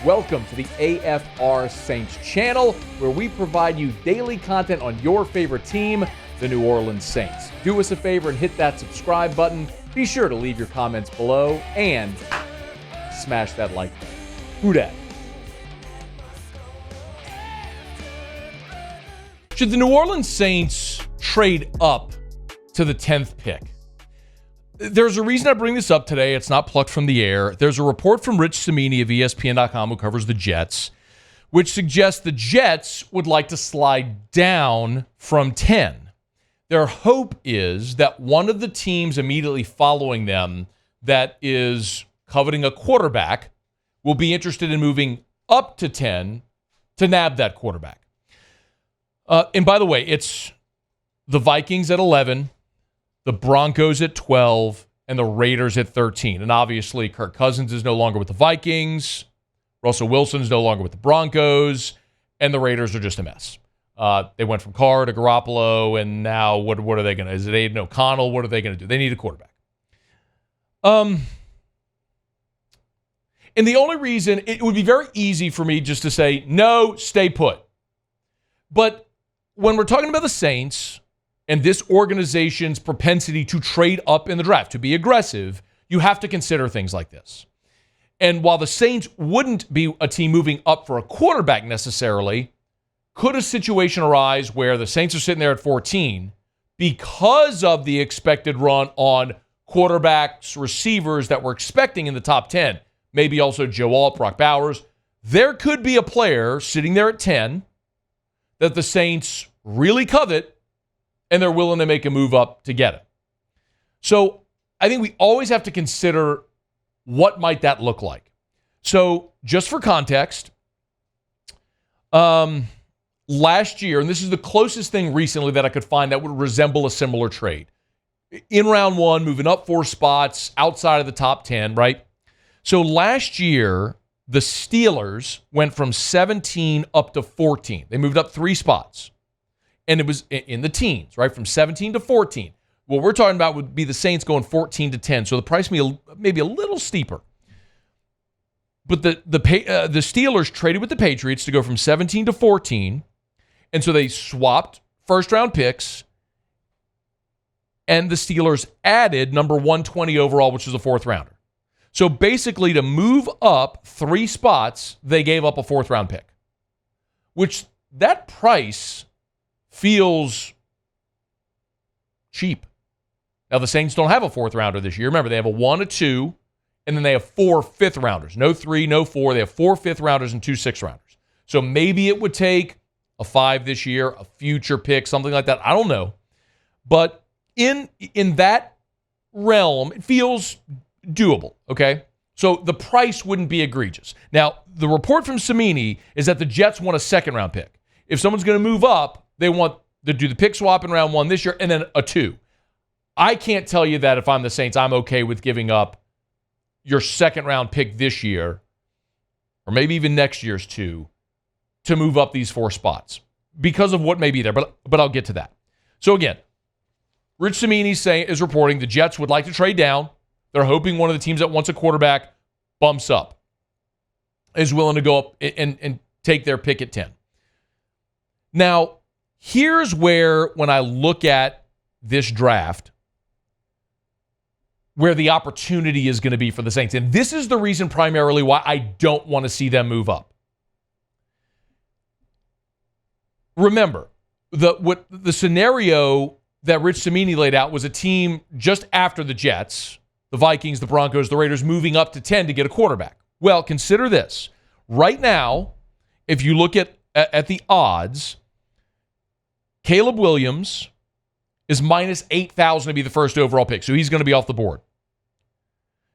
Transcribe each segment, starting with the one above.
Welcome to the AFR Saints channel, where we provide you daily content on your favorite team, the New Orleans Saints. Do us a favor and hit that subscribe button. Be sure to leave your comments below and smash that like button. Who dat? Should the New Orleans Saints trade up to the 10th pick? There's a reason I bring this up today. It's not plucked from the air. There's a report from Rich Cimini of ESPN.com, who covers the Jets, which suggests the Jets would like to slide down from 10. Their hope is that one of the teams immediately following them that is coveting a quarterback will be interested in moving up to 10 to nab that quarterback. And by the way, it's the Vikings at 11, the Broncos at 12, and the Raiders at 13. And obviously, Kirk Cousins is no longer with the Vikings. Russell Wilson is no longer with the Broncos. And the Raiders are just a mess. They went from Carr to Garoppolo, and now what are they going to do? Is it Aiden O'Connell? What are they going to do? They need a quarterback. And the only reason, it would be very easy for me just to say, no, stay put. But when we're talking about the Saints and this organization's propensity to trade up in the draft, to be aggressive, you have to consider things like this. And while the Saints wouldn't be a team moving up for a quarterback necessarily, could a situation arise where the Saints are sitting there at 14 because of the expected run on quarterbacks, receivers that we're expecting in the top 10, maybe also Joe Alt, Brock Bowers? There could be a player sitting there at 10 that the Saints really covet, and they're willing to make a move up to get it. So I think we always have to consider what might that look like. So just for context, last year, and this is the closest thing recently that I could find that would resemble a similar trade. In round one, moving up 4 spots outside of the top 10, right? So last year, the Steelers went from 17 up to 14. They moved up 3 spots. And it was in the teens, right? From 17 to 14. What we're talking about would be the Saints going 14 to 10. So the price may be a little steeper. But the Steelers traded with the Patriots to go from 17 to 14. And so they swapped first-round picks. And the Steelers added number 120 overall, which was a 4th-rounder. So basically, to move up 3 spots, they gave up a 4th-round pick. Which, that price feels cheap. Now, the Saints don't have a 4th-rounder this year. Remember, they have a 1, a 2, and then they have 4 5th-rounders. No 3, no 4. They have 4 5th-rounders and 2 6th-rounders. So maybe it would take a 5 this year, a future pick, something like that. I don't know. But in that realm, it feels doable, okay? So the price wouldn't be egregious. Now, the report from Cimini is that the Jets want a 2nd-round pick. If someone's going to move up, they want to do the pick swap in round 1 this year and then a 2. I can't tell you that if I'm the Saints, I'm okay with giving up your 2nd-round pick this year, or maybe even next year's 2, to move up these 4 spots because of what may be there. But I'll get to that. So again, Rich Cimini is reporting the Jets would like to trade down. They're hoping one of the teams that wants a quarterback bumps up, is willing to go up and take their pick at 10. Now, here's where, when I look at this draft, where the opportunity is going to be for the Saints. And this is the reason primarily why I don't want to see them move up. Remember, the scenario that Rich Cimini laid out was a team just after the Jets, the Vikings, the Broncos, the Raiders, moving up to 10 to get a quarterback. Well, consider this. Right now, if you look at the odds, Caleb Williams is minus 8,000 to be the first overall pick, so he's going to be off the board.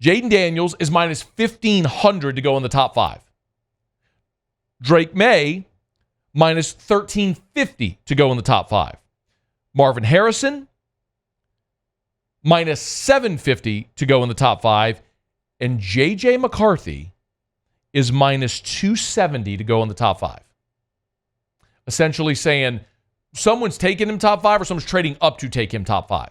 Jaden Daniels is minus 1,500 to go in the top 5. Drake May, minus 1,350 to go in the top 5. Marvin Harrison, minus 750 to go in the top 5. And J.J. McCarthy is minus 270 to go in the top 5. Essentially saying someone's taking him top 5 or someone's trading up to take him top 5.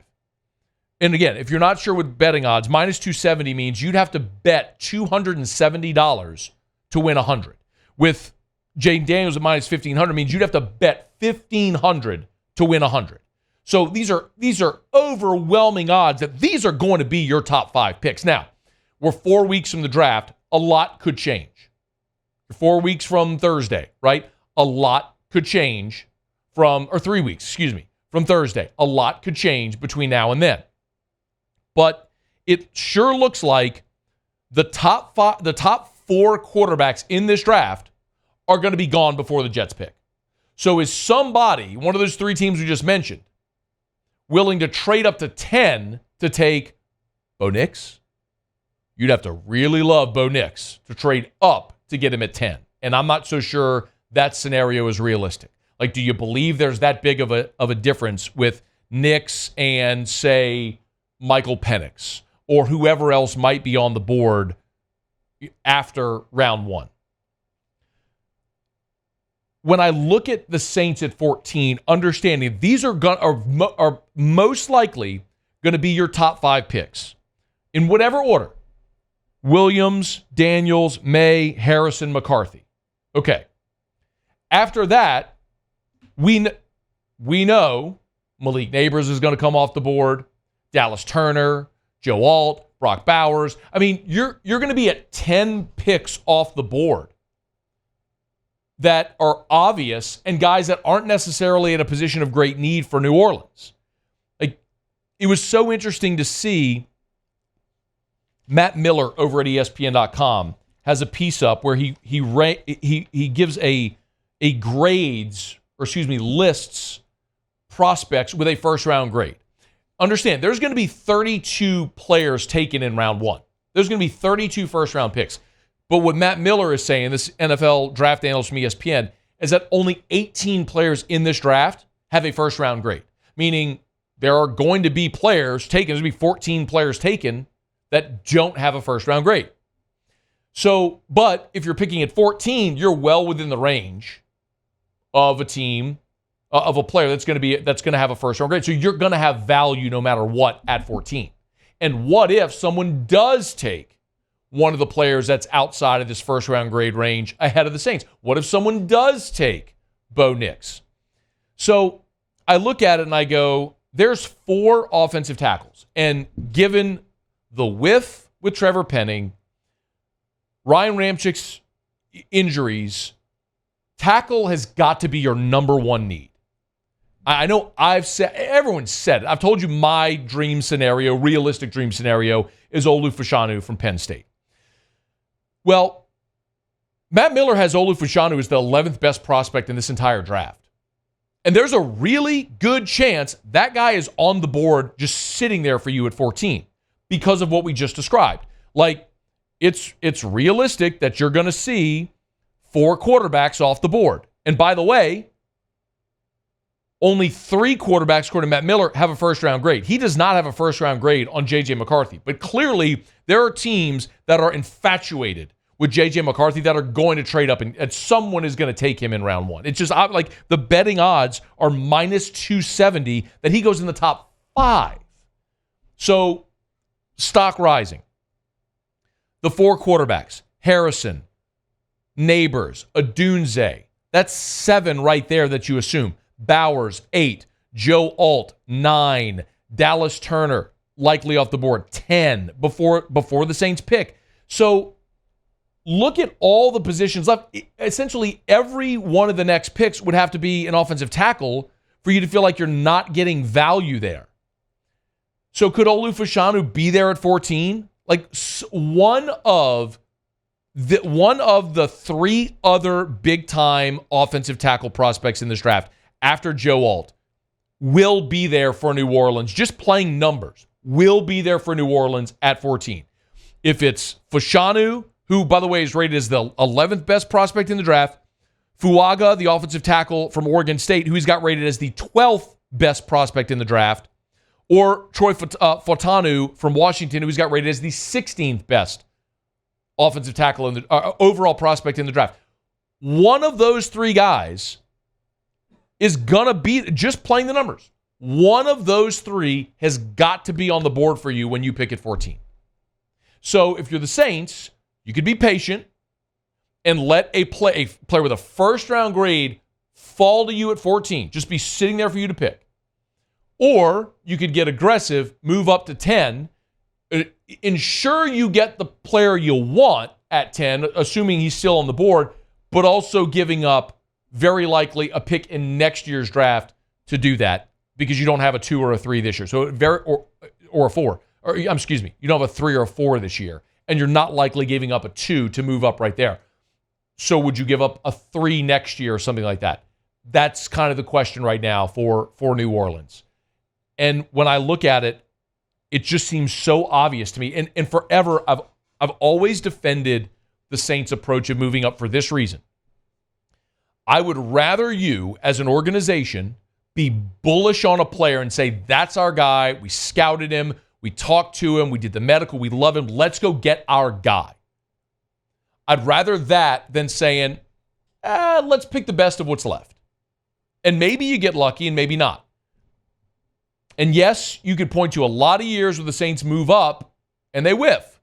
And again, if you're not sure with betting odds, minus 270 means you'd have to bet $270 to win 100. With Jaden Daniels at minus 1,500 means you'd have to bet 1,500 to win 100. So these are overwhelming odds that these are going to be your top 5 picks. Now, we're 4 weeks from the draft. A lot could change. 4 weeks from Thursday, right? A lot could change or 3 weeks, from Thursday. A lot could change between now and then. But it sure looks like the top 4 quarterbacks in this draft are going to be gone before the Jets pick. So is somebody, one of those 3 teams we just mentioned, willing to trade up to 10 to take Bo Nix? You'd have to really love Bo Nix to trade up to get him at 10. And I'm not so sure that scenario is realistic. Like, do you believe there's that big of a difference with Nix and, say, Michael Penix or whoever else might be on the board after round 1? When I look at the Saints at 14, understanding these are most likely going to be your top 5 picks in whatever order: Williams, Daniels, May, Harrison, McCarthy. Okay. After that, we know Malik Neighbors is going to come off the board, Dallas Turner, Joe Alt, Brock Bowers. I mean, you're going to be at 10 picks off the board that are obvious and guys that aren't necessarily in a position of great need for New Orleans. Like, it was so interesting to see. Matt Miller over at ESPN.com has a piece up where he gives lists prospects with a first-round grade. Understand, there's going to be 32 players taken in round 1. There's going to be 32 first-round picks. But what Matt Miller is saying, this NFL draft analyst from ESPN, is that only 18 players in this draft have a first-round grade, meaning there are going to be players taken. There's going to be 14 players taken that don't have a first-round grade. So, but if you're picking at 14, you're well within the range of a team, of a player that's going to have a first-round grade. So you're going to have value no matter what at 14. And what if someone does take one of the players that's outside of this first-round grade range ahead of the Saints? What if someone does take Bo Nix? So I look at it and I go, there's 4 offensive tackles. And given the whiff with Trevor Penning, Ryan Ramchik's injuries, tackle has got to be your number 1 need. I know everyone's said it. I've told you my dream scenario, realistic dream scenario, is Olu Fashanu from Penn State. Well, Matt Miller has Olu Fashanu as the 11th best prospect in this entire draft. And there's a really good chance that guy is on the board just sitting there for you at 14 because of what we just described. Like, it's realistic that you're going to see 4 quarterbacks off the board. And by the way, only 3 quarterbacks, according to Matt Miller, have a first-round grade. He does not have a first-round grade on J.J. McCarthy. But clearly, there are teams that are infatuated with J.J. McCarthy that are going to trade up, and someone is going to take him in round 1. It's just like the betting odds are minus 270 that he goes in the top 5. So, stock rising. The 4 quarterbacks, Harrison, Neighbors, Odunze, that's 7 right there that you assume. Bowers, 8. Joe Alt, 9. Dallas Turner, likely off the board, 10 before the Saints pick. So look at all the positions left. Essentially, every one of the next picks would have to be an offensive tackle for you to feel like you're not getting value there. So could Olu Fashanu be there at 14? Like, one of the 3 other big-time offensive tackle prospects in this draft after Joe Alt will be there for New Orleans. Just playing numbers, will be there for New Orleans at 14. If it's Fashanu, who, by the way, is rated as the 11th best prospect in the draft, Fuaga, the offensive tackle from Oregon State, who he's got rated as the 12th best prospect in the draft, or Troy Fautanu from Washington, who he's got rated as the 16th best offensive tackle in the overall prospect in the draft. One of those 3 guys is going to be, just playing the numbers, one of those 3 has got to be on the board for you when you pick at 14. So if you're the Saints, you could be patient and let a player with a first-round grade fall to you at 14, just be sitting there for you to pick. Or you could get aggressive, move up to 10, ensure you get the player you want at 10, assuming he's still on the board, but also giving up very likely a pick in next year's draft to do that because you don't have a 2 or a 3 this year. So or a 4. Or excuse me, you don't have a 3 or a 4 this year, and you're not likely giving up a 2 to move up right there. So would you give up a 3 next year or something like that? That's kind of the question right now for New Orleans. And when I look at it, it just seems so obvious to me. And forever, I've always defended the Saints' approach of moving up for this reason. I would rather you, as an organization, be bullish on a player and say, that's our guy, we scouted him, we talked to him, we did the medical, we love him, let's go get our guy. I'd rather that than saying, let's pick the best of what's left. And maybe you get lucky and maybe not. And yes, you could point to a lot of years where the Saints move up and they whiff.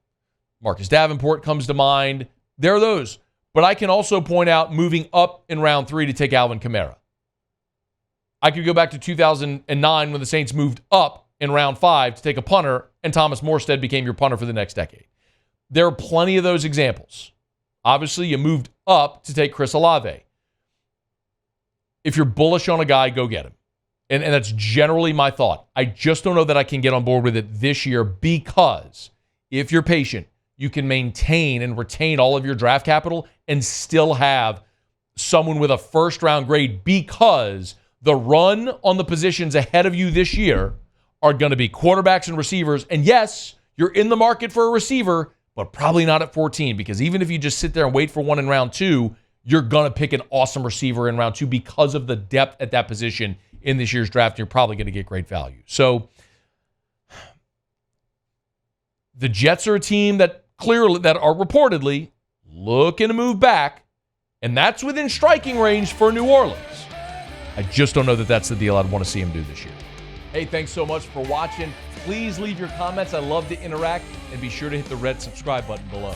Marcus Davenport comes to mind. There are those. But I can also point out moving up in round 3 to take Alvin Kamara. I could go back to 2009 when the Saints moved up in round 5 to take a punter, and Thomas Morstead became your punter for the next decade. There are plenty of those examples. Obviously, you moved up to take Chris Olave. If you're bullish on a guy, go get him. And that's generally my thought. I just don't know that I can get on board with it this year because if you're patient, you can maintain and retain all of your draft capital and still have someone with a first-round grade because the run on the positions ahead of you this year are going to be quarterbacks and receivers. And yes, you're in the market for a receiver, but probably not at 14 because even if you just sit there and wait for one in round 2, you're going to pick an awesome receiver in round 2 because of the depth at that position in this year's draft. You're probably going to get great value. So the Jets are a team that are reportedly looking to move back, and that's within striking range for New Orleans. I just don't know that that's the deal I'd want to see him do this year. Hey, thanks so much for watching. Please leave your comments. I love to interact, and be sure to hit the red subscribe button below.